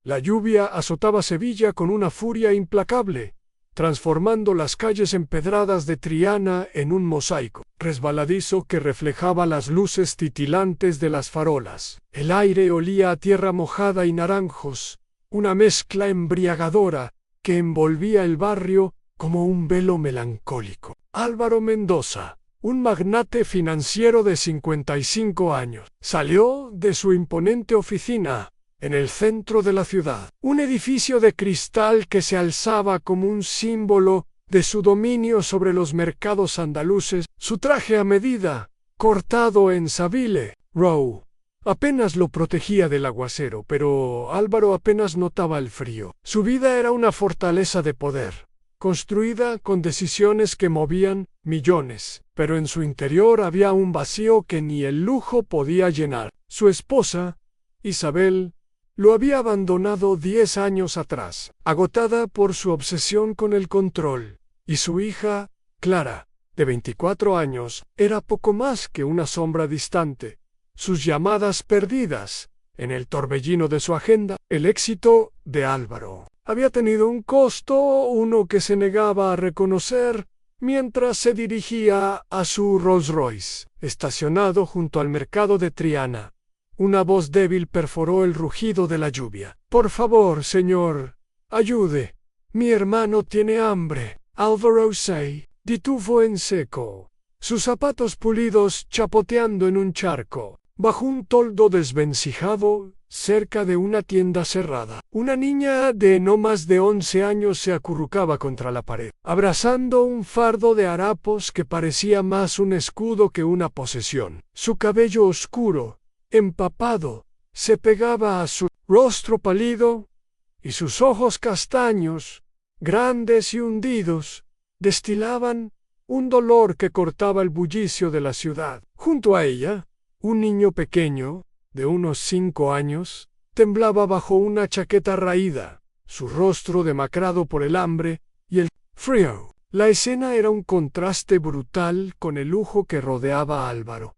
La lluvia azotaba Sevilla con una furia implacable, transformando las calles empedradas de Triana en un mosaico resbaladizo que reflejaba las luces titilantes de las farolas. El aire olía a tierra mojada y naranjos, una mezcla embriagadora que envolvía el barrio como un velo melancólico. Álvaro Mendoza, un magnate financiero de 55 años, salió de su imponente oficina en el centro de la ciudad, un edificio de cristal que se alzaba como un símbolo de su dominio sobre los mercados andaluces. Su traje a medida, cortado en Savile Row, apenas lo protegía del aguacero, pero Álvaro apenas notaba el frío. Su vida era una fortaleza de poder, construida con decisiones que movían millones, pero en su interior había un vacío que ni el lujo podía llenar. Su esposa, Isabel, lo había abandonado 10 años atrás, agotada por su obsesión con el control, y su hija, Clara, de 24 años, era poco más que una sombra distante. Sus llamadas perdidas, en el torbellino de su agenda. El éxito de Álvaro había tenido un costo, uno que se negaba a reconocer, mientras se dirigía a su Rolls Royce, estacionado junto al mercado de Triana. Una voz débil perforó el rugido de la lluvia. «Por favor, señor, ayude. Mi hermano tiene hambre». Álvaro se detuvo en seco, sus zapatos pulidos chapoteando en un charco, bajo un toldo desvencijado, cerca de una tienda cerrada. Una niña de no más de 11 años se acurrucaba contra la pared, abrazando un fardo de harapos que parecía más un escudo que una posesión. Su cabello oscuro, empapado, se pegaba a su rostro pálido, y sus ojos castaños, grandes y hundidos, destilaban un dolor que cortaba el bullicio de la ciudad. Junto a ella, un niño pequeño, de unos 5 años, temblaba bajo una chaqueta raída, su rostro demacrado por el hambre y el frío. La escena era un contraste brutal con el lujo que rodeaba a Álvaro.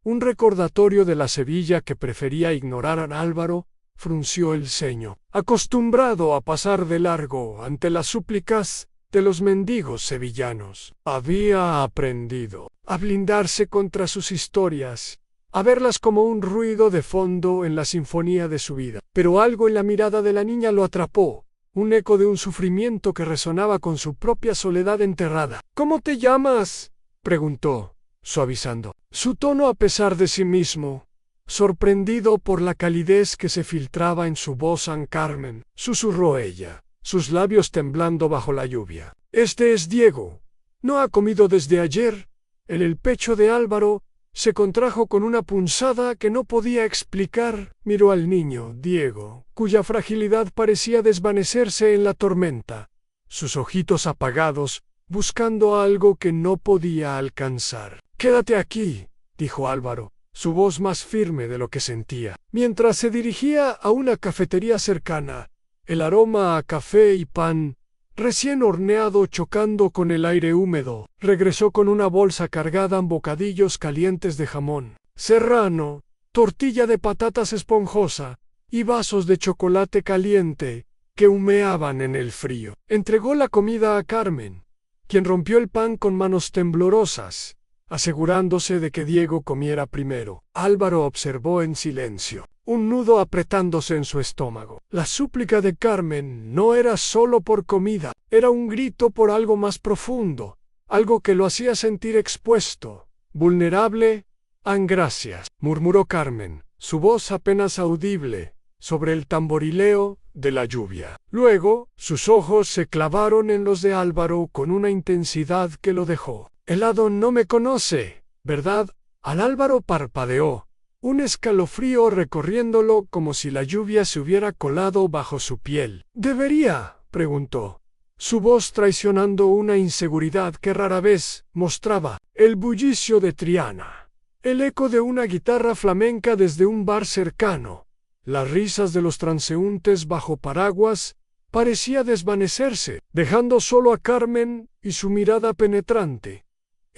Un recordatorio de la Sevilla que prefería ignorar a Álvaro. Frunció el ceño. Acostumbrado a pasar de largo ante las súplicas de los mendigos sevillanos, había aprendido a blindarse contra sus historias, a verlas como un ruido de fondo en la sinfonía de su vida. Pero algo en la mirada de la niña lo atrapó, un eco de un sufrimiento que resonaba con su propia soledad enterrada. «¿Cómo te llamas?», preguntó, suavizando su tono a pesar de sí mismo, sorprendido por la calidez que se filtraba en su voz. «San Carmen», susurró ella, sus labios temblando bajo la lluvia. «Este es Diego. ¿No ha comido desde ayer?» El pecho de Álvaro se contrajo con una punzada que no podía explicar. Miró al niño, Diego, cuya fragilidad parecía desvanecerse en la tormenta, sus ojitos apagados, buscando algo que no podía alcanzar. «Quédate aquí», dijo Álvaro, su voz más firme de lo que sentía. Mientras se dirigía a una cafetería cercana, el aroma a café y pan recién horneado chocando con el aire húmedo, regresó con una bolsa cargada en bocadillos calientes de jamón serrano, tortilla de patatas esponjosa y vasos de chocolate caliente que humeaban en el frío. Entregó la comida a Carmen, quien rompió el pan con manos temblorosas, asegurándose de que Diego comiera primero. Álvaro observó en silencio, un nudo apretándose en su estómago. La súplica de Carmen no era solo por comida, era un grito por algo más profundo, algo que lo hacía sentir expuesto, vulnerable. «Gracias», murmuró Carmen, su voz apenas audible, sobre el tamborileo de la lluvia. Luego, sus ojos se clavaron en los de Álvaro con una intensidad que lo dejó helado. «No me conoce, ¿verdad?» Al Álvaro parpadeó, un escalofrío recorriéndolo como si la lluvia se hubiera colado bajo su piel. «¿Debería?», preguntó, su voz traicionando una inseguridad que rara vez mostraba. El bullicio de Triana, el eco de una guitarra flamenca desde un bar cercano, las risas de los transeúntes bajo paraguas, parecía desvanecerse, dejando solo a Carmen y su mirada penetrante.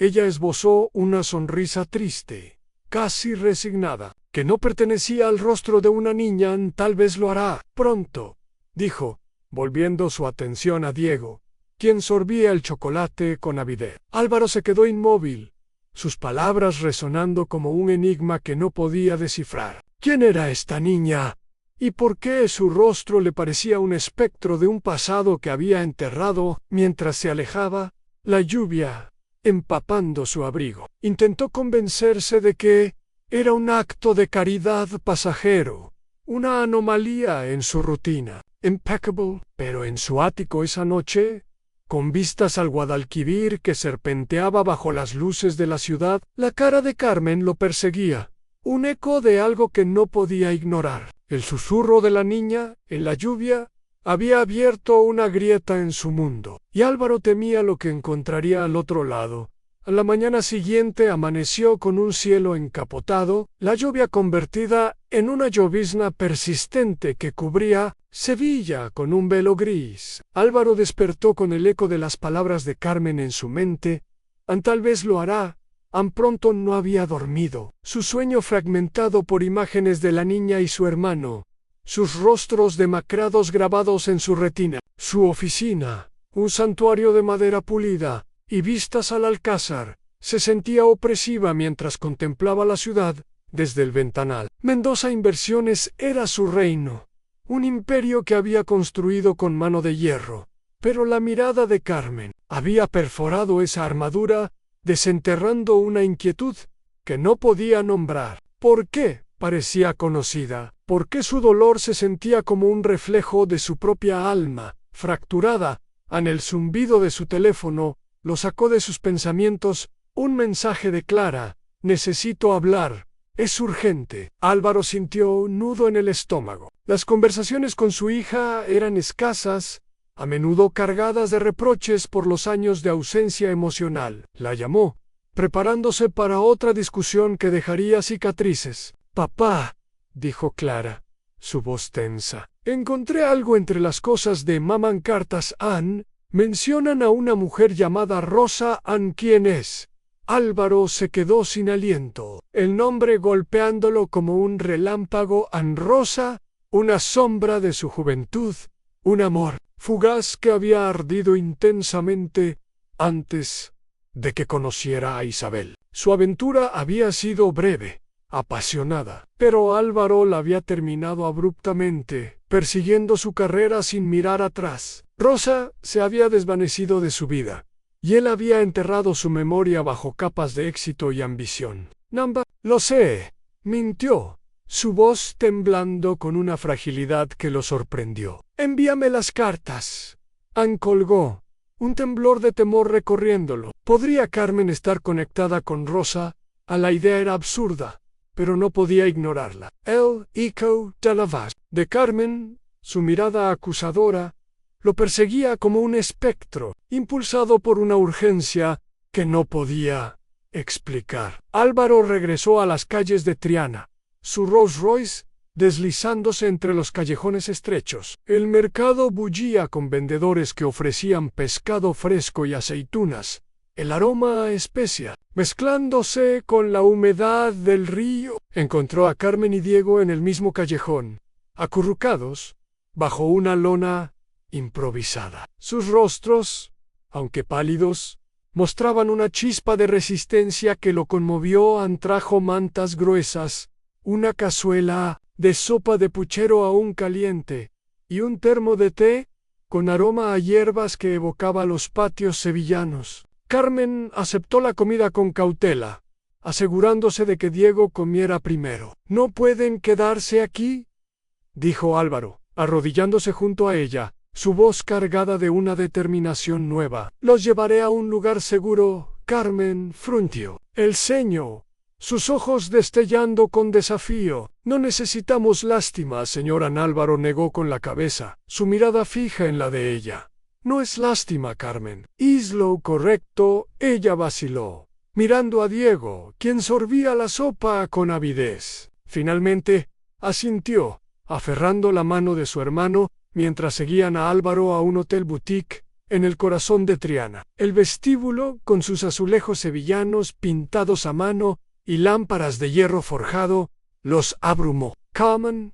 Ella esbozó una sonrisa triste, casi resignada, que no pertenecía al rostro de una niña. «Tal vez lo hará pronto», dijo, volviendo su atención a Diego, quien sorbía el chocolate con avidez. Álvaro se quedó inmóvil, sus palabras resonando como un enigma que no podía descifrar. ¿Quién era esta niña? ¿Y por qué su rostro le parecía un espectro de un pasado que había enterrado mientras se alejaba? La lluvia, empapando su abrigo. Intentó convencerse de que era un acto de caridad pasajero, una anomalía en su rutina. Impeccable, pero en su ático esa noche, con vistas al Guadalquivir que serpenteaba bajo las luces de la ciudad, la cara de Carmen lo perseguía, un eco de algo que no podía ignorar. El susurro de la niña, en la lluvia, había abierto una grieta en su mundo, y Álvaro temía lo que encontraría al otro lado. A la mañana siguiente amaneció con un cielo encapotado, la lluvia convertida en una llovizna persistente que cubría Sevilla con un velo gris. Álvaro despertó con el eco de las palabras de Carmen en su mente. Tal vez lo hará. Tan pronto no había dormido. Su sueño fragmentado por imágenes de la niña y su hermano, sus rostros demacrados grabados en su retina, su oficina, un santuario de madera pulida y vistas al alcázar, se sentía opresiva mientras contemplaba la ciudad desde el ventanal. Mendoza Inversiones era su reino, un imperio que había construido con mano de hierro, pero la mirada de Carmen había perforado esa armadura, desenterrando una inquietud que no podía nombrar. ¿Por qué parecía conocida? ¿Por qué su dolor se sentía como un reflejo de su propia alma, fracturada? En el zumbido de su teléfono, lo sacó de sus pensamientos un mensaje de Clara: necesito hablar, es urgente. Álvaro sintió un nudo en el estómago. Las conversaciones con su hija eran escasas, a menudo cargadas de reproches por los años de ausencia emocional. La llamó, preparándose para otra discusión que dejaría cicatrices. «Papá», dijo Clara, su voz tensa, «encontré algo entre las cosas de Maman Cartas Ann. Mencionan a una mujer llamada Rosa Ann. ¿Quién es?» Álvaro se quedó sin aliento, el nombre golpeándolo como un relámpago. Ann Rosa, una sombra de su juventud, un amor fugaz que había ardido intensamente antes de que conociera a Isabel. Su aventura había sido breve, apasionada, pero Álvaro la había terminado abruptamente, persiguiendo su carrera sin mirar atrás. Rosa se había desvanecido de su vida, y él había enterrado su memoria bajo capas de éxito y ambición. «Namba, lo sé», mintió, su voz temblando con una fragilidad que lo sorprendió. «Envíame las cartas». Ann colgó, un temblor de temor recorriéndolo. ¿Podría Carmen estar conectada con Rosa? A la idea era absurda, pero no podía ignorarla. El eco de la voz de Carmen, su mirada acusadora, lo perseguía como un espectro, impulsado por una urgencia que no podía explicar. Álvaro regresó a las calles de Triana, su Rolls Royce deslizándose entre los callejones estrechos. El mercado bullía con vendedores que ofrecían pescado fresco y aceitunas, el aroma a especia, mezclándose con la humedad del río. Encontró a Carmen y Diego en el mismo callejón, acurrucados, bajo una lona improvisada. Sus rostros, aunque pálidos, mostraban una chispa de resistencia que lo conmovió. Ann trajo mantas gruesas, una cazuela de sopa de puchero aún caliente, y un termo de té con aroma a hierbas que evocaba los patios sevillanos. Carmen aceptó la comida con cautela, asegurándose de que Diego comiera primero. «¿No pueden quedarse aquí?», dijo Álvaro, arrodillándose junto a ella, su voz cargada de una determinación nueva. «Los llevaré a un lugar seguro». Carmen frunció el ceño, sus ojos destellando con desafío. «No necesitamos lástima, señora». Álvaro negó con la cabeza, su mirada fija en la de ella. «No es lástima, Carmen. Es lo correcto». Ella vaciló, mirando a Diego, quien sorbía la sopa con avidez. Finalmente, asintió, aferrando la mano de su hermano, mientras seguían a Álvaro a un hotel boutique en el corazón de Triana. El vestíbulo, con sus azulejos sevillanos pintados a mano y lámparas de hierro forjado, los abrumó. Carmen,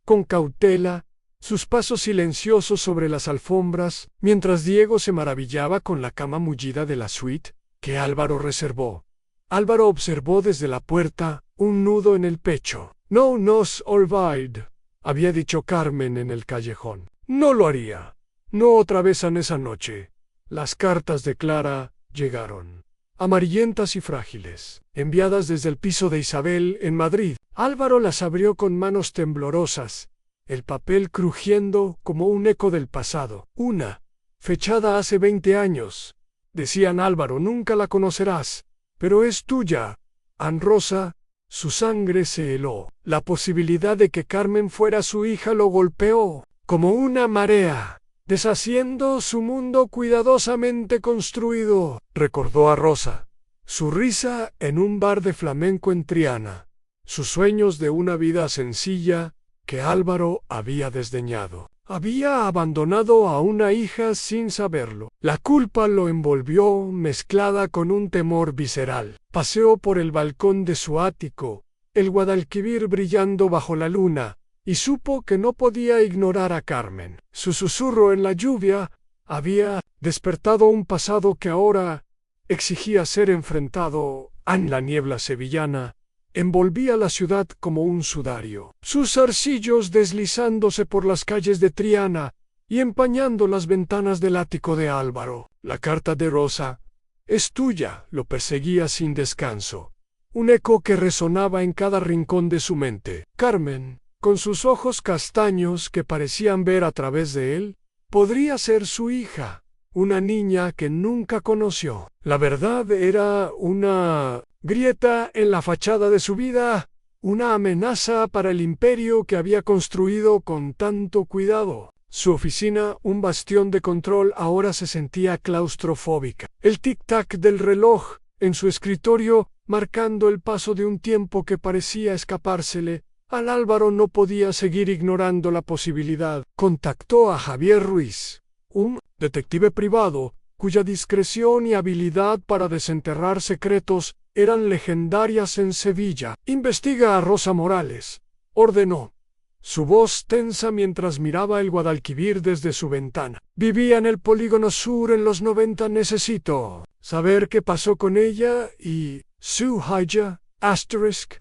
con cautela, sus pasos silenciosos sobre las alfombras, mientras Diego se maravillaba con la cama mullida de la suite que Álvaro reservó. Álvaro observó desde la puerta un nudo en el pecho. No nos olvide, había dicho Carmen en el callejón. No lo haría. No otra vez en esa noche. Las cartas de Clara llegaron, amarillentas y frágiles, enviadas desde el piso de Isabel en Madrid. Álvaro las abrió con manos temblorosas, el papel crujiendo como un eco del pasado. Una, fechada hace 20 años. Decían: Álvaro, nunca la conocerás, pero es tuya. Ann Rosa. Su sangre se heló. La posibilidad de que Carmen fuera su hija lo golpeó como una marea, deshaciendo su mundo cuidadosamente construido. Recordó a Rosa, su risa en un bar de flamenco en Triana, sus sueños de una vida sencilla que Álvaro había desdeñado. Había abandonado a una hija sin saberlo. La culpa lo envolvió, mezclada con un temor visceral. Paseó por el balcón de su ático, el Guadalquivir brillando bajo la luna, y supo que no podía ignorar a Carmen. Su susurro en la lluvia había despertado un pasado que ahora exigía ser enfrentado. En la niebla sevillana envolvía la ciudad como un sudario, sus arcillos deslizándose por las calles de Triana y empañando las ventanas del ático de Álvaro. La carta de Rosa es tuya, lo perseguía sin descanso, un eco que resonaba en cada rincón de su mente. Carmen, con sus ojos castaños que parecían ver a través de él, podría ser su hija, una niña que nunca conoció. La verdad era una grieta en la fachada de su vida, una amenaza para el imperio que había construido con tanto cuidado. Su oficina, un bastión de control, ahora se sentía claustrofóbica. El tic-tac del reloj en su escritorio, marcando el paso de un tiempo que parecía escapársele. Al Álvaro no podía seguir ignorando la posibilidad. Contactó a Javier Ruiz, un detective privado, cuya discreción y habilidad para desenterrar secretos eran legendarias en Sevilla. Investiga a Rosa Morales, ordenó, su voz tensa mientras miraba el Guadalquivir desde su ventana. Vivía en el Polígono Sur en los 90. Necesito saber qué pasó con ella y su hija, asterisk.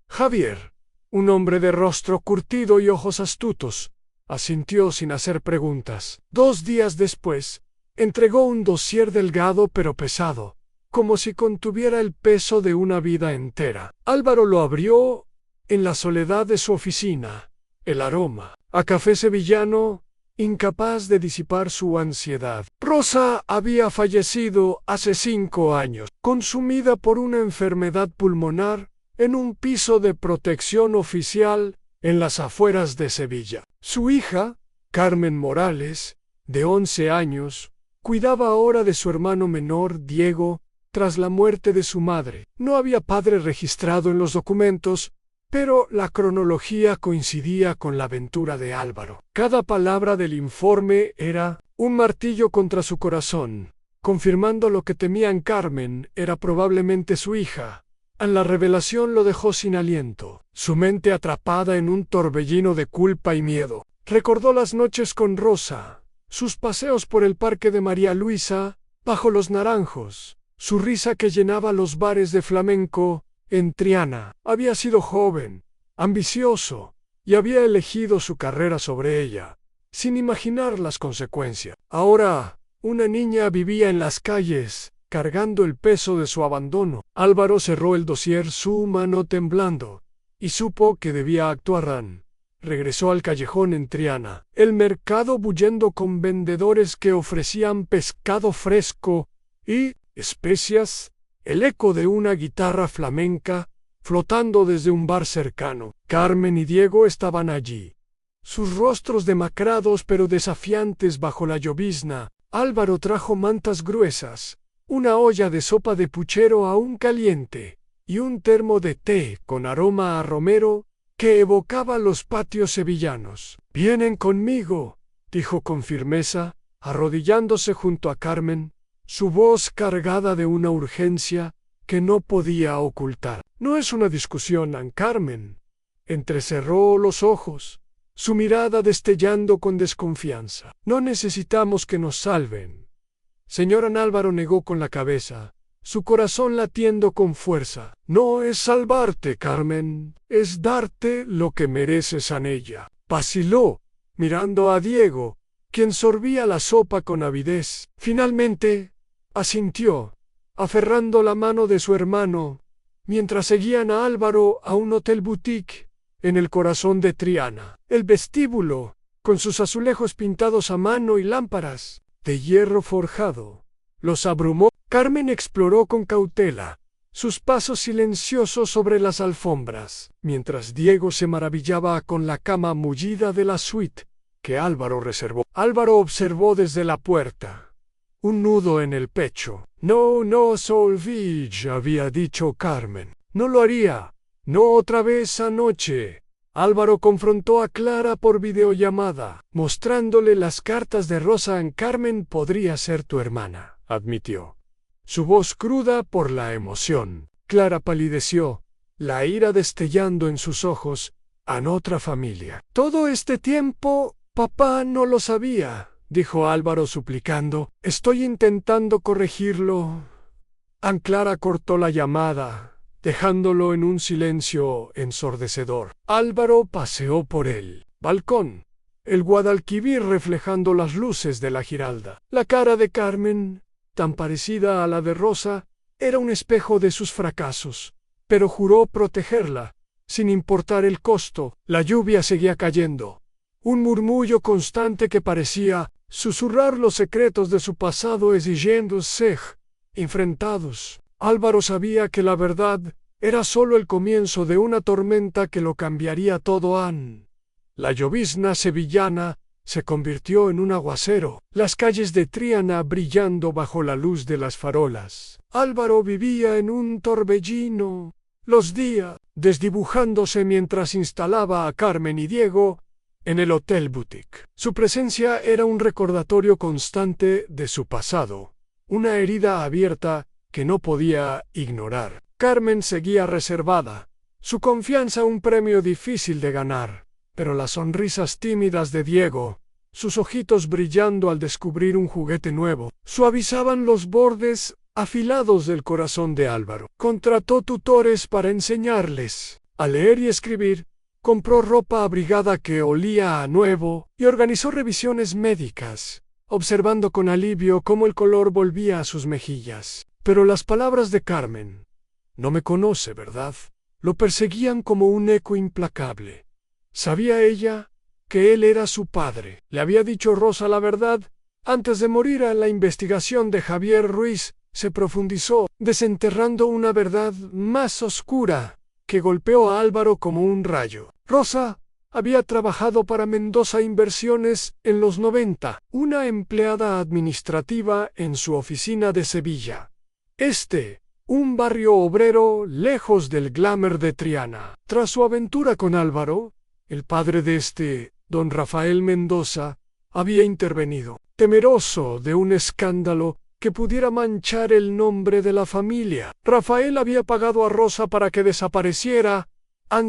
Javier, un hombre de rostro curtido y ojos astutos, asintió sin hacer preguntas. 2 días después, entregó un dossier delgado pero pesado, como si contuviera el peso de una vida entera. Álvaro lo abrió en la soledad de su oficina. El aroma a café sevillano, incapaz de disipar su ansiedad. Rosa había fallecido hace 5 años, consumida por una enfermedad pulmonar, en un piso de protección oficial en las afueras de Sevilla. Su hija, Carmen Morales, de 11 años, cuidaba ahora de su hermano menor, Diego, tras la muerte de su madre. No había padre registrado en los documentos, pero la cronología coincidía con la aventura de Álvaro. Cada palabra del informe era un martillo contra su corazón, confirmando lo que temían. Carmen era probablemente su hija. La revelación lo dejó sin aliento, su mente atrapada en un torbellino de culpa y miedo. Recordó las noches con Rosa, sus paseos por el parque de María Luisa, bajo los naranjos, su risa que llenaba los bares de flamenco en Triana. Había sido joven, ambicioso, y había elegido su carrera sobre ella, sin imaginar las consecuencias. Ahora, una niña vivía en las calles, cargando el peso de su abandono. Álvaro cerró el dossier, su mano temblando, y supo que debía actuar. Regresó al callejón en Triana, el mercado bullendo con vendedores que ofrecían pescado fresco y especias, el eco de una guitarra flamenca flotando desde un bar cercano. Carmen y Diego estaban allí, sus rostros demacrados pero desafiantes bajo la llovizna. Álvaro trajo mantas gruesas, una olla de sopa de puchero aún caliente, y un termo de té con aroma a romero que evocaba los patios sevillanos. «Vienen conmigo», dijo con firmeza, arrodillándose junto a Carmen, su voz cargada de una urgencia que no podía ocultar. «No es una discusión, Carmen». Entrecerró los ojos, su mirada destellando con desconfianza. No necesitamos que nos salven. Señor Álvaro negó con la cabeza, su corazón latiendo con fuerza. No es salvarte, Carmen, es darte lo que mereces, Anella. Vaciló, mirando a Diego, quien sorbía la sopa con avidez. Finalmente, asintió, aferrando la mano de su hermano, mientras seguían a Álvaro a un hotel boutique en el corazón de Triana. El vestíbulo, con sus azulejos pintados a mano y lámparas de hierro forjado, los abrumó. Carmen exploró con cautela sus pasos silenciosos sobre las alfombras, mientras Diego se maravillaba con la cama mullida de la suite que Álvaro reservó. Álvaro observó desde la puerta, un nudo en el pecho. No se olvide, había dicho Carmen. No lo haría. No otra vez anoche. Álvaro confrontó a Clara por videollamada, mostrándole las cartas de Rosa. Carmen podría ser tu hermana, admitió, su voz cruda por la emoción. Clara palideció, la ira destellando en sus ojos. En otra familia. Todo este tiempo, papá no lo sabía, dijo Álvaro suplicando. Estoy intentando corregirlo. Clara cortó la llamada, dejándolo en un silencio ensordecedor. Álvaro paseó por el balcón, el Guadalquivir reflejando las luces de la Giralda. La cara de Carmen, tan parecida a la de Rosa, era un espejo de sus fracasos, pero juró protegerla, sin importar el costo. La lluvia seguía cayendo, un murmullo constante que parecía susurrar los secretos de su pasado exigiéndose enfrentados. Álvaro sabía que la verdad era solo el comienzo de una tormenta que lo cambiaría todo. La llovizna sevillana se convirtió en un aguacero, las calles de Triana brillando bajo la luz de las farolas. Álvaro vivía en un torbellino, los días desdibujándose mientras instalaba a Carmen y Diego en el Hotel Boutique. Su presencia era un recordatorio constante de su pasado, una herida abierta que no podía ignorar. Carmen seguía reservada, su confianza un premio difícil de ganar, pero las sonrisas tímidas de Diego, sus ojitos brillando al descubrir un juguete nuevo, suavizaban los bordes afilados del corazón de Álvaro. Contrató tutores para enseñarles a leer y escribir, compró ropa abrigada que olía a nuevo y organizó revisiones médicas, observando con alivio cómo el color volvía a sus mejillas. Pero las palabras de Carmen, no me conoce, ¿verdad?, lo perseguían como un eco implacable. ¿Sabía ella que él era su padre? Le había dicho Rosa la verdad. Antes de morir, a la investigación de Javier Ruiz se profundizó, desenterrando una verdad más oscura que golpeó a Álvaro como un rayo. Rosa había trabajado para Mendoza Inversiones en los 90, una empleada administrativa en su oficina de Sevilla. Un barrio obrero lejos del glamour de Triana. Tras su aventura con Álvaro, el padre de don Rafael Mendoza, había intervenido, temeroso de un escándalo que pudiera manchar el nombre de la familia. Rafael había pagado a Rosa para que desapareciera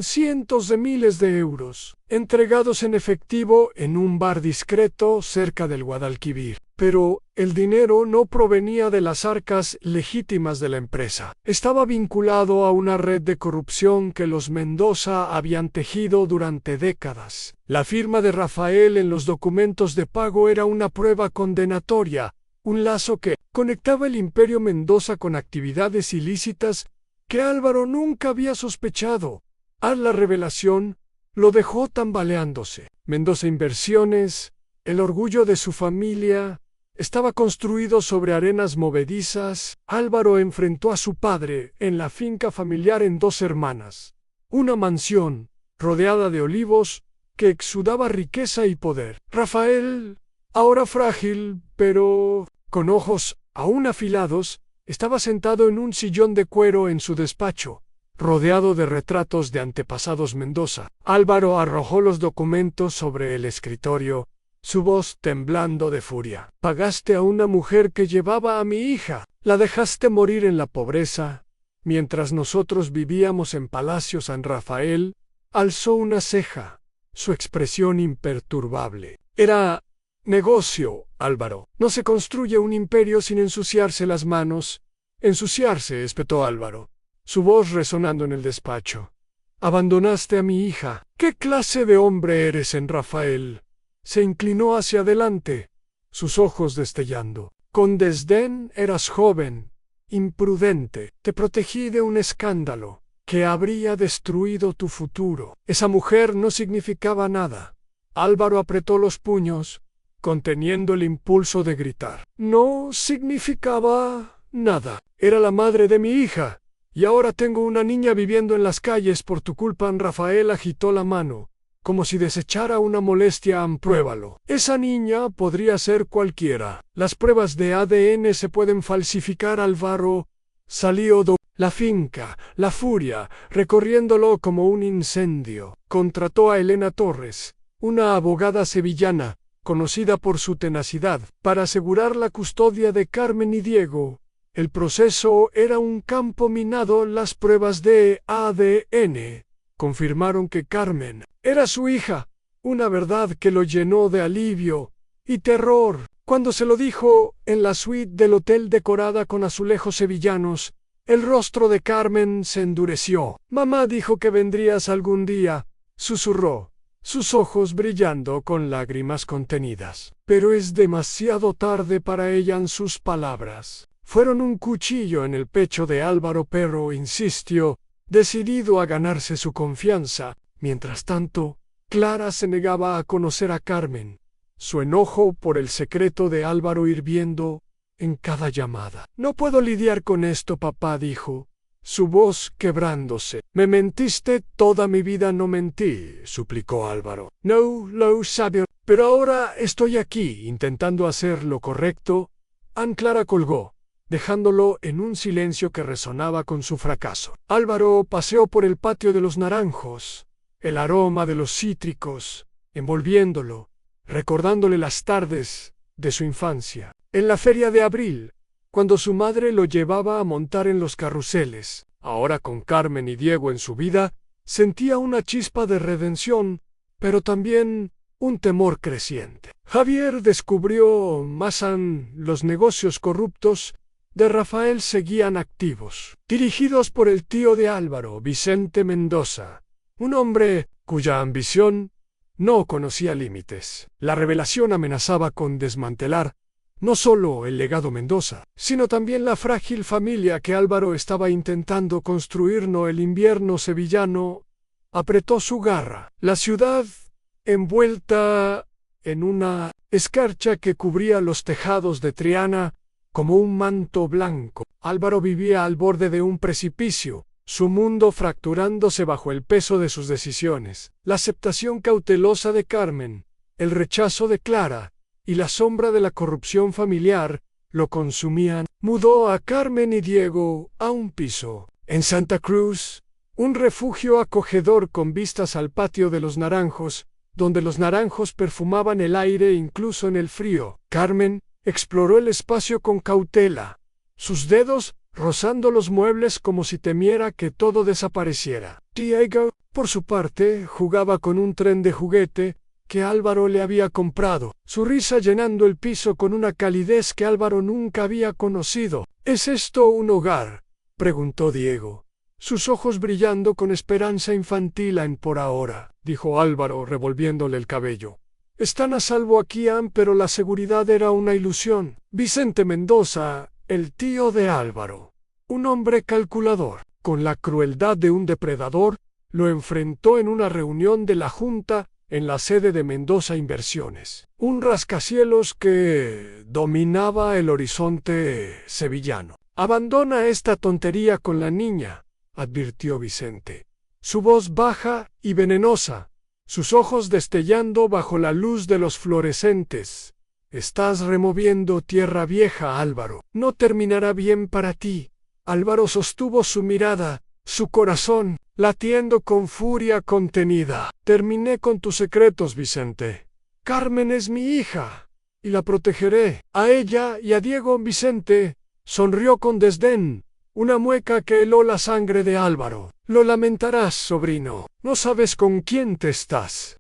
cientos de miles de euros, entregados en efectivo en un bar discreto cerca del Guadalquivir. Pero el dinero no provenía de las arcas legítimas de la empresa. Estaba vinculado a una red de corrupción que los Mendoza habían tejido durante décadas. La firma de Rafael en los documentos de pago era una prueba condenatoria, un lazo que conectaba el imperio Mendoza con actividades ilícitas que Álvaro nunca había sospechado. La revelación lo dejó tambaleándose. Mendoza Inversiones, el orgullo de su familia, estaba construido sobre arenas movedizas. Álvaro enfrentó a su padre en la finca familiar en Dos Hermanas, una mansión rodeada de olivos que exudaba riqueza y poder. Rafael, ahora frágil, pero con ojos aún afilados, estaba sentado en un sillón de cuero en su despacho, rodeado de retratos de antepasados Mendoza. Álvaro arrojó los documentos sobre el escritorio, su voz temblando de furia. Pagaste a una mujer que llevaba a mi hija. La dejaste morir en la pobreza, mientras nosotros vivíamos en Palacio San Rafael. Alzó una ceja, su expresión imperturbable. Era negocio, Álvaro. No se construye un imperio sin ensuciarse las manos. Ensuciarse, espetó Álvaro, su voz resonando en el despacho. Abandonaste a mi hija. ¿Qué clase de hombre eres, Rafael? Se inclinó hacia adelante, sus ojos destellando. Con desdén eras joven, imprudente. Te protegí de un escándalo que habría destruido tu futuro. Esa mujer no significaba nada. Álvaro apretó los puños, conteniendo el impulso de gritar. No significaba nada. Era la madre de mi hija. Y ahora tengo una niña viviendo en las calles por tu culpa. Rafael agitó la mano, como si desechara una molestia. Pruébalo. Esa niña podría ser cualquiera. Las pruebas de ADN se pueden falsificar. Álvaro salió de la finca, la furia, recorriéndolo como un incendio. Contrató a Elena Torres, una abogada sevillana, conocida por su tenacidad, para asegurar la custodia de Carmen y Diego. El proceso era un campo minado. Las pruebas de ADN confirmaron que Carmen era su hija, una verdad que lo llenó de alivio y terror. Cuando se lo dijo en la suite del hotel decorada con azulejos sevillanos, el rostro de Carmen se endureció. Mamá dijo que vendrías algún día, susurró, sus ojos brillando con lágrimas contenidas. Pero es demasiado tarde para ella. Sus palabras fueron un cuchillo en el pecho de Álvaro, pero insistió, decidido a ganarse su confianza. Mientras tanto, Clara se negaba a conocer a Carmen, su enojo por el secreto de Álvaro hirviendo en cada llamada. No puedo lidiar con esto, papá, dijo, su voz quebrándose. Me mentiste toda mi vida. No mentí, suplicó Álvaro. No lo sabía, pero ahora estoy aquí intentando hacer lo correcto. Clara colgó, dejándolo en un silencio que resonaba con su fracaso. Álvaro paseó por el patio de los naranjos, el aroma de los cítricos envolviéndolo, recordándole las tardes de su infancia. En la feria de abril, cuando su madre lo llevaba a montar en los carruseles, ahora con Carmen y Diego en su vida, sentía una chispa de redención, pero también un temor creciente. Javier descubrió los negocios corruptos de Rafael seguían activos, dirigidos por el tío de Álvaro, Vicente Mendoza, un hombre cuya ambición no conocía límites. La revelación amenazaba con desmantelar no solo el legado Mendoza, sino también la frágil familia que Álvaro estaba intentando construir. No, el invierno sevillano apretó su garra. La ciudad, envuelta en una escarcha que cubría los tejados de Triana como un manto blanco. Álvaro vivía al borde de un precipicio, su mundo fracturándose bajo el peso de sus decisiones. La aceptación cautelosa de Carmen, el rechazo de Clara y la sombra de la corrupción familiar lo consumían. Mudó a Carmen y Diego a un piso en Santa Cruz, un refugio acogedor con vistas al patio de los naranjos, donde los naranjos perfumaban el aire incluso en el frío. Carmen exploró el espacio con cautela, sus dedos rozando los muebles como si temiera que todo desapareciera. Diego, por su parte, jugaba con un tren de juguete que Álvaro le había comprado, su risa llenando el piso con una calidez que Álvaro nunca había conocido. ¿Es esto un hogar?, preguntó Diego, sus ojos brillando con esperanza infantil. Por ahora, dijo Álvaro revolviéndole el cabello. Están a salvo aquí, pero la seguridad era una ilusión. Vicente Mendoza, el tío de Álvaro, un hombre calculador, con la crueldad de un depredador, lo enfrentó en una reunión de la Junta en la sede de Mendoza Inversiones, un rascacielos que dominaba el horizonte sevillano. Abandona esta tontería con la niña, advirtió Vicente, su voz baja y venenosa, sus ojos destellando bajo la luz de los fluorescentes. Estás removiendo tierra vieja, Álvaro. No terminará bien para ti. Álvaro sostuvo su mirada, su corazón latiendo con furia contenida. Terminé con tus secretos, Vicente. Carmen es mi hija, y la protegeré. A ella y a Diego. Vicente sonrió con desdén, una mueca que heló la sangre de Álvaro. Lo lamentarás, sobrino. No sabes con quién te estás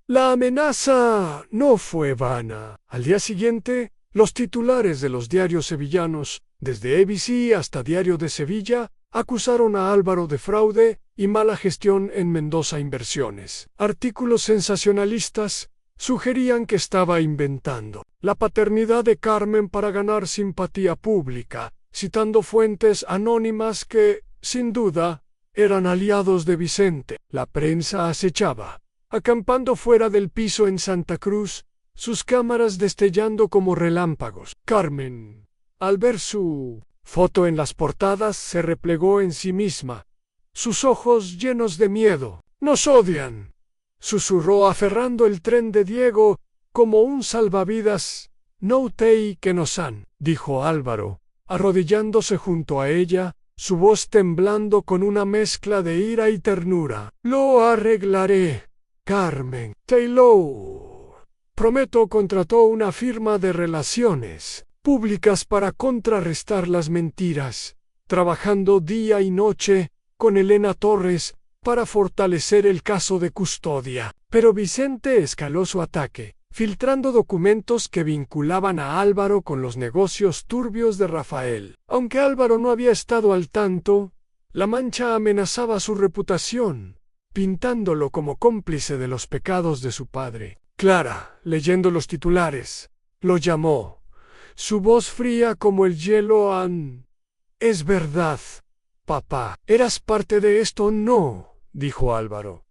La amenaza no fue vana. Al día siguiente, los titulares de los diarios sevillanos, desde ABC hasta Diario de Sevilla, acusaron a Álvaro de fraude y mala gestión en Mendoza Inversiones. Artículos sensacionalistas sugerían que estaba inventando la paternidad de Carmen para ganar simpatía pública, citando fuentes anónimas que, sin duda, eran aliados de Vicente. La prensa acechaba, acampando fuera del piso en Santa Cruz, sus cámaras destellando como relámpagos. Carmen, al ver su foto en las portadas, se replegó en sí misma, sus ojos llenos de miedo. «Nos odian», susurró aferrando el tren de Diego como un salvavidas. «No tei que nos han», dijo Álvaro, arrodillándose junto a ella, su voz temblando con una mezcla de ira y ternura. «Lo arreglaré, Carmen. Taylor, prometo, contrató una firma de relaciones públicas para contrarrestar las mentiras, trabajando día y noche con Elena Torres para fortalecer el caso de custodia». Pero Vicente escaló su ataque, filtrando documentos que vinculaban a Álvaro con los negocios turbios de Rafael. Aunque Álvaro no había estado al tanto, la mancha amenazaba su reputación, pintándolo como cómplice de los pecados de su padre. Clara, leyendo los titulares, lo llamó, su voz fría como el hielo. «Es verdad, papá. ¿Eras parte de esto?» «No», dijo Álvaro,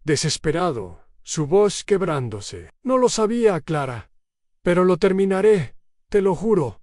desesperado, su voz quebrándose. «No lo sabía, Clara, pero lo terminaré, te lo juro».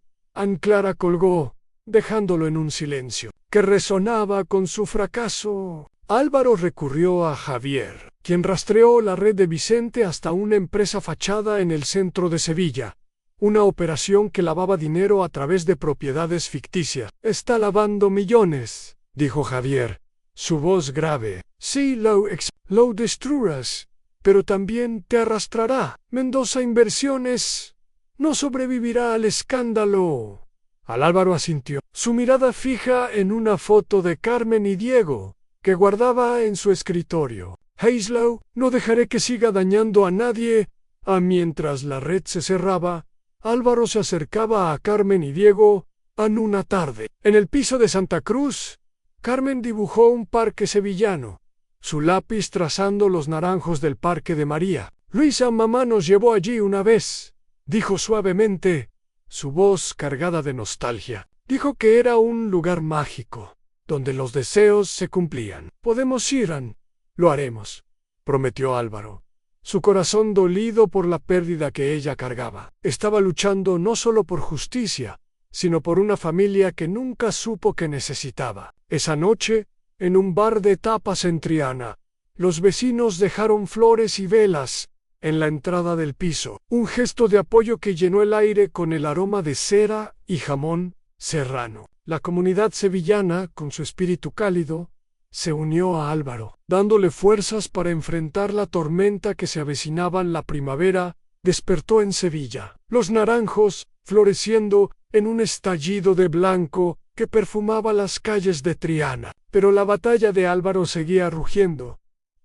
Clara colgó, dejándolo en un silencio que resonaba con su fracaso. Álvaro recurrió a Javier, quien rastreó la red de Vicente hasta una empresa fachada en el centro de Sevilla, una operación que lavaba dinero a través de propiedades ficticias. «Está lavando millones», dijo Javier, su voz grave. «Sí, lo destruirás, pero también te arrastrará. Mendoza Inversiones no sobrevivirá al escándalo». Álvaro asintió, su mirada fija en una foto de Carmen y Diego, que guardaba en su escritorio. «Hayslow, no dejaré que siga dañando a nadie». Mientras la red se cerraba, Álvaro se acercaba a Carmen y Diego. Una tarde, en el piso de Santa Cruz, Carmen dibujó un parque sevillano, su lápiz trazando los naranjos del Parque de María. «Luisa, mamá nos llevó allí una vez», dijo suavemente, su voz cargada de nostalgia. «Dijo que era un lugar mágico, donde los deseos se cumplían». «Podemos ir, Lo haremos», prometió Álvaro, su corazón dolido por la pérdida que ella cargaba. Estaba luchando no solo por justicia, sino por una familia que nunca supo que necesitaba. Esa noche, en un bar de tapas en Triana, los vecinos dejaron flores y velas en la entrada del piso, un gesto de apoyo que llenó el aire con el aroma de cera y jamón serrano. La comunidad sevillana, con su espíritu cálido, se unió a Álvaro, dándole fuerzas para enfrentar la tormenta que se avecinaba. La primavera despertó en Sevilla, los naranjos floreciendo en un estallido de blanco que perfumaba las calles de Triana. Pero la batalla de Álvaro seguía rugiendo,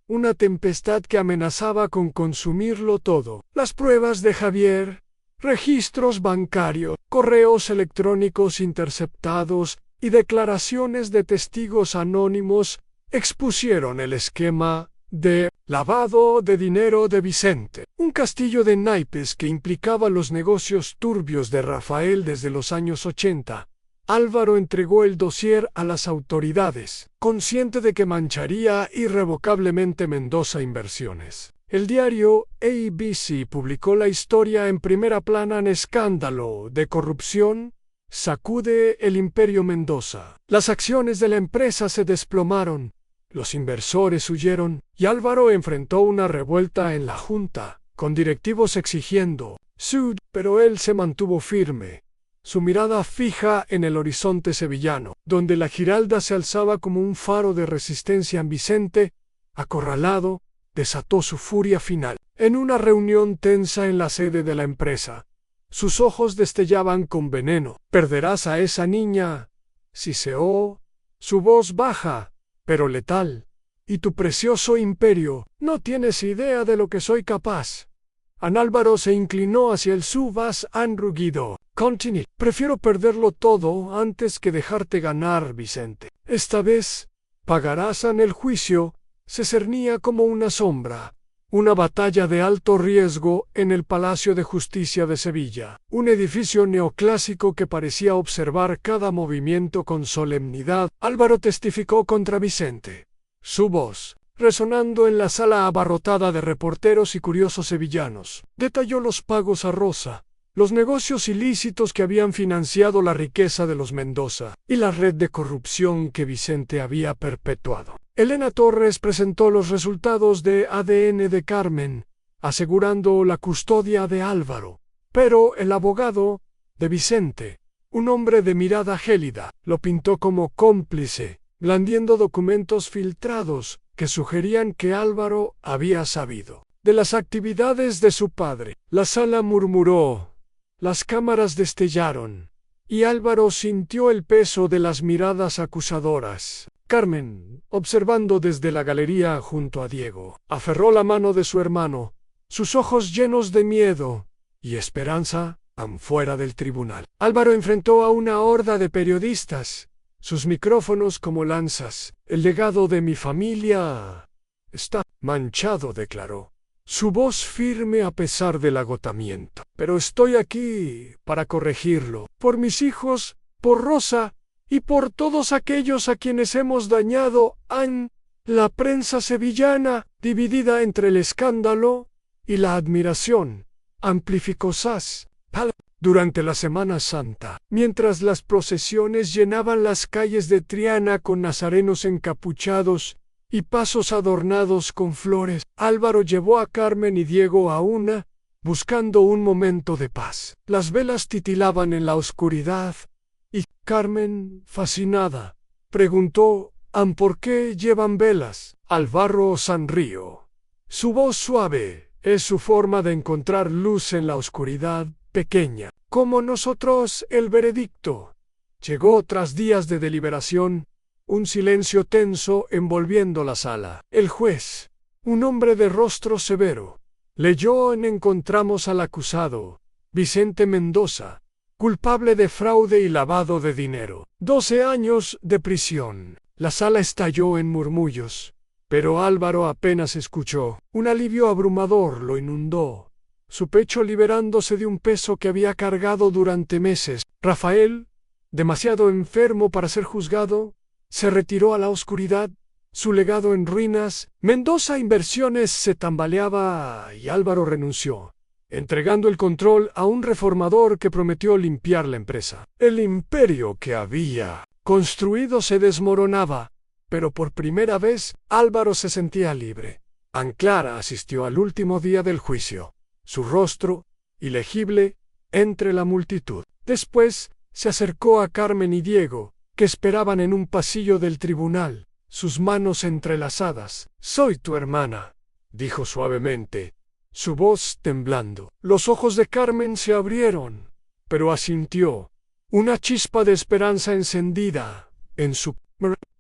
una tempestad que amenazaba con consumirlo todo. Las pruebas de Javier, registros bancarios, correos electrónicos interceptados y declaraciones de testigos anónimos expusieron el esquema de lavado de dinero de Vicente, un castillo de naipes que implicaba los negocios turbios de Rafael desde los años 80. Álvaro entregó el dossier a las autoridades, consciente de que mancharía irrevocablemente Mendoza Inversiones. El diario ABC publicó la historia en primera plana. Escándalo de corrupción sacude el imperio Mendoza. Las acciones de la empresa se desplomaron, los inversores huyeron y Álvaro enfrentó una revuelta en la junta, con directivos exigiendo sud, pero él se mantuvo firme, su mirada fija en el horizonte sevillano, donde la Giralda se alzaba como un faro de resistencia. Vicente, acorralado, desató su furia final. En una reunión tensa en la sede de la empresa, sus ojos destellaban con veneno. «Perderás a esa niña», siseó, su voz baja, pero letal, y tu precioso imperio. No tienes idea de lo que soy capaz. Álvaro se inclinó hacia el Subas enruggido. Contini. Prefiero perderlo todo antes que dejarte ganar, Vicente. Esta vez pagarás en el juicio. Se cernía como una sombra. Una batalla de alto riesgo en el Palacio de Justicia de Sevilla, un edificio neoclásico que parecía observar cada movimiento con solemnidad. Álvaro testificó contra Vicente. Su voz, resonando en la sala abarrotada de reporteros y curiosos sevillanos, detalló los pagos a Rosa, los negocios ilícitos que habían financiado la riqueza de los Mendoza y la red de corrupción que Vicente había perpetuado. Elena Torres presentó los resultados de ADN de Carmen, asegurando la custodia de Álvaro. Pero el abogado de Vicente, un hombre de mirada gélida, lo pintó como cómplice, blandiendo documentos filtrados que sugerían que Álvaro había sabido de las actividades de su padre. La sala murmuró, las cámaras destellaron, y Álvaro sintió el peso de las miradas acusadoras. Carmen, observando desde la galería junto a Diego, aferró la mano de su hermano, sus ojos llenos de miedo y esperanza, fuera del tribunal. Álvaro enfrentó a una horda de periodistas, sus micrófonos como lanzas. El legado de mi familia está manchado, declaró, su voz firme a pesar del agotamiento. Pero estoy aquí para corregirlo, por mis hijos, por Rosa, y por todos aquellos a quienes hemos dañado. La prensa sevillana, dividida entre el escándalo y la admiración, amplificó Sas. Durante la Semana Santa, mientras las procesiones llenaban las calles de Triana con nazarenos encapuchados y pasos adornados con flores, Álvaro llevó a Carmen y Diego a una, buscando un momento de paz. Las velas titilaban en la oscuridad, y Carmen, fascinada, preguntó, ¿por qué llevan velas? Álvaro sonrió. Su voz suave es su forma de encontrar luz en la oscuridad pequeña. Como nosotros, el veredicto. Llegó tras días de deliberación, un silencio tenso envolviendo la sala. El juez, un hombre de rostro severo, leyó en encontramos al acusado, Vicente Mendoza, culpable de fraude y lavado de dinero. 12 años de prisión. La sala estalló en murmullos, pero Álvaro apenas escuchó. Un alivio abrumador lo inundó, su pecho liberándose de un peso que había cargado durante meses. Rafael, demasiado enfermo para ser juzgado, se retiró a la oscuridad, su legado en ruinas. Mendoza Inversiones se tambaleaba y Álvaro renunció, entregando el control a un reformador que prometió limpiar la empresa. El imperio que había construido se desmoronaba, pero por primera vez Álvaro se sentía libre. Anclara asistió al último día del juicio, su rostro, ilegible, entre la multitud. Después se acercó a Carmen y Diego, que esperaban en un pasillo del tribunal, sus manos entrelazadas. «Soy tu hermana», dijo suavemente, su voz temblando. Los ojos de Carmen se abrieron, pero asintió, una chispa de esperanza encendida en su...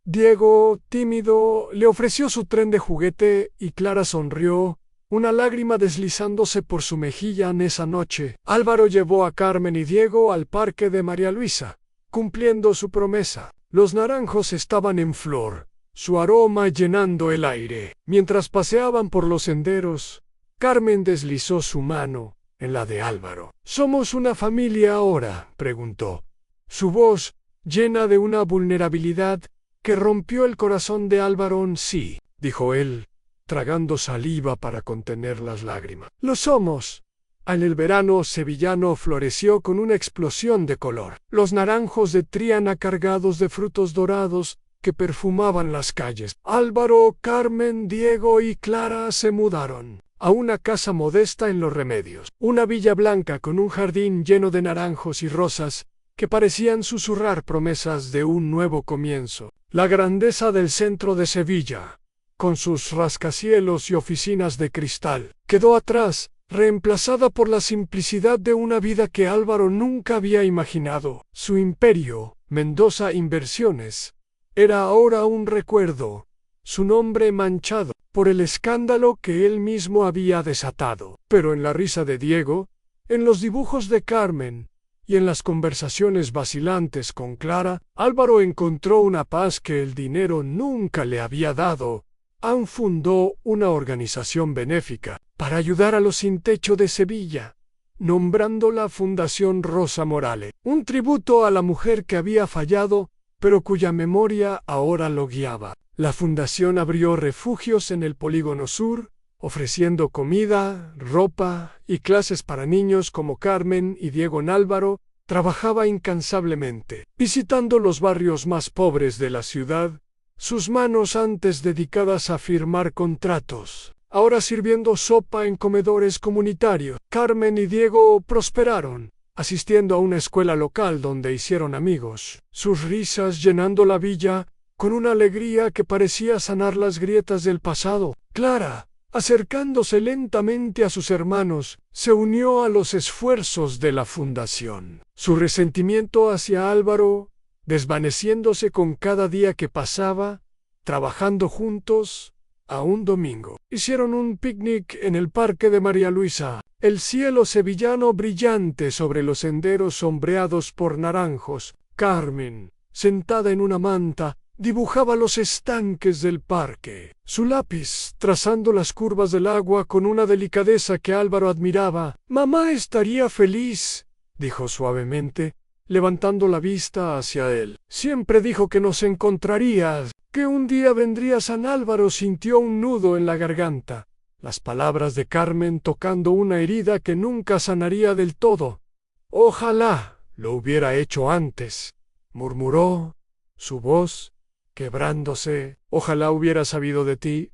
Diego, tímido, le ofreció su tren de juguete y Clara sonrió, una lágrima deslizándose por su mejilla en esa noche. Álvaro llevó a Carmen y Diego al parque de María Luisa, cumpliendo su promesa. Los naranjos estaban en flor, su aroma llenando el aire. Mientras paseaban por los senderos, Carmen deslizó su mano en la de Álvaro. «¿Somos una familia ahora?», preguntó. Su voz, llena de una vulnerabilidad que rompió el corazón de Álvaro. «Sí», dijo él, tragando saliva para contener las lágrimas. «Lo somos». El verano sevillano floreció con una explosión de color. Los naranjos de Triana cargados de frutos dorados que perfumaban las calles. Álvaro, Carmen, Diego y Clara se mudaron a una casa modesta en Los Remedios, una villa blanca con un jardín lleno de naranjos y rosas que parecían susurrar promesas de un nuevo comienzo. La grandeza del centro de Sevilla, con sus rascacielos y oficinas de cristal, quedó atrás, reemplazada por la simplicidad de una vida que Álvaro nunca había imaginado. Su imperio, Mendoza Inversiones, era ahora un recuerdo, su nombre manchado por el escándalo que él mismo había desatado. Pero en la risa de Diego, en los dibujos de Carmen y en las conversaciones vacilantes con Clara, Álvaro encontró una paz que el dinero nunca le había dado. Aún fundó una organización benéfica para ayudar a los sin techo de Sevilla, nombrándola Fundación Rosa Morale, un tributo a la mujer que había fallado, pero cuya memoria ahora lo guiaba. La fundación abrió refugios en el Polígono Sur, ofreciendo comida, ropa y clases para niños como Carmen y Diego. Álvaro trabajaba incansablemente, visitando los barrios más pobres de la ciudad, sus manos antes dedicadas a firmar contratos, ahora sirviendo sopa en comedores comunitarios. Carmen y Diego prosperaron, asistiendo a una escuela local donde hicieron amigos, sus risas llenando la villa con una alegría que parecía sanar las grietas del pasado. Clara, acercándose lentamente a sus hermanos, se unió a los esfuerzos de la fundación. Su resentimiento hacia Álvaro, desvaneciéndose con cada día que pasaba, trabajando juntos, a un domingo. Hicieron un picnic en el Parque de María Luisa, el cielo sevillano brillante sobre los senderos sombreados por naranjos. Carmen, sentada en una manta, dibujaba los estanques del parque, su lápiz trazando las curvas del agua con una delicadeza que Álvaro admiraba. «Mamá estaría feliz», dijo suavemente, levantando la vista hacia él. «Siempre dijo que nos encontrarías, que un día vendrías». Álvaro sintió un nudo en la garganta, las palabras de Carmen tocando una herida que nunca sanaría del todo. «Ojalá lo hubiera hecho antes», murmuró, su voz quebrándose. «Ojalá hubiera sabido de ti».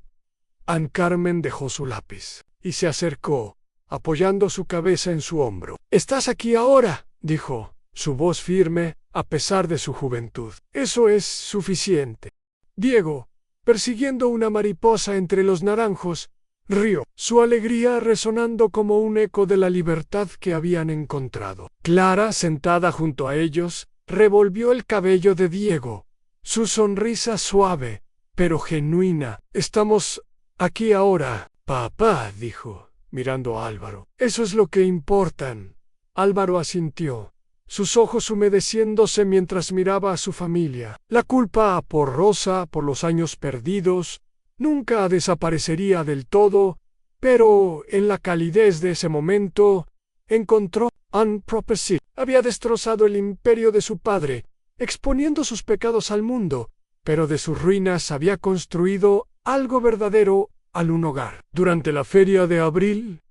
Carmen dejó su lápiz y se acercó, apoyando su cabeza en su hombro. «¿Estás aquí ahora?», dijo, su voz firme, a pesar de su juventud. «Eso es suficiente». Diego, persiguiendo una mariposa entre los naranjos, rió, su alegría resonando como un eco de la libertad que habían encontrado. Clara, sentada junto a ellos, revolvió el cabello de Diego, su sonrisa suave, pero genuina. «Estamos aquí ahora, papá», dijo, mirando a Álvaro. «Eso es lo que importan». Álvaro asintió, sus ojos humedeciéndose mientras miraba a su familia. La culpa porrosa por los años perdidos nunca desaparecería del todo, pero en la calidez de ese momento encontró un propósito. Había destrozado el imperio de su padre, exponiendo sus pecados al mundo, pero de sus ruinas había construido algo verdadero, un hogar. Durante la feria de abril,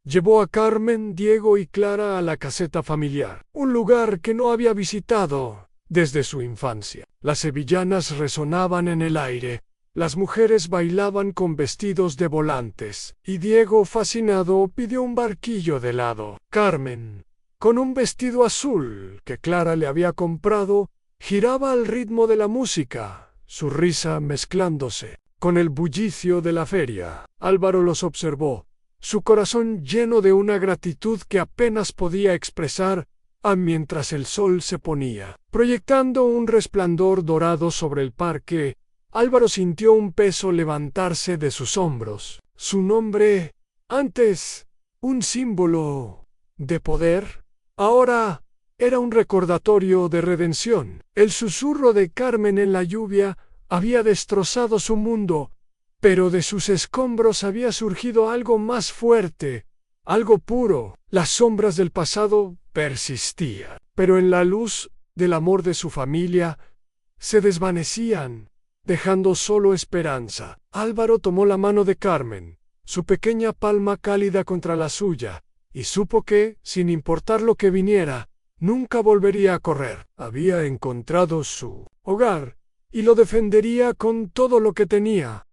llevó a Carmen, Diego y Clara a la caseta familiar, un lugar que no había visitado desde su infancia. Las sevillanas resonaban en el aire, las mujeres bailaban con vestidos de volantes, y Diego, fascinado, pidió un barquillo de helado. Carmen, con un vestido azul que Clara le había comprado, giraba al ritmo de la música, su risa mezclándose con el bullicio de la feria. Álvaro los observó, su corazón lleno de una gratitud que apenas podía expresar, mientras el sol se ponía, proyectando un resplandor dorado sobre el parque. Álvaro sintió un peso levantarse de sus hombros. Su nombre, antes un símbolo de poder, ahora era un recordatorio de redención. El susurro de Carmen en la lluvia había destrozado su mundo, pero de sus escombros había surgido algo más fuerte, algo puro. Las sombras del pasado persistían, pero en la luz del amor de su familia se desvanecían, dejando solo esperanza. Álvaro tomó la mano de Carmen, su pequeña palma cálida contra la suya, y supo que, sin importar lo que viniera, nunca volvería a correr. Había encontrado su hogar, y lo defendería con todo lo que tenía.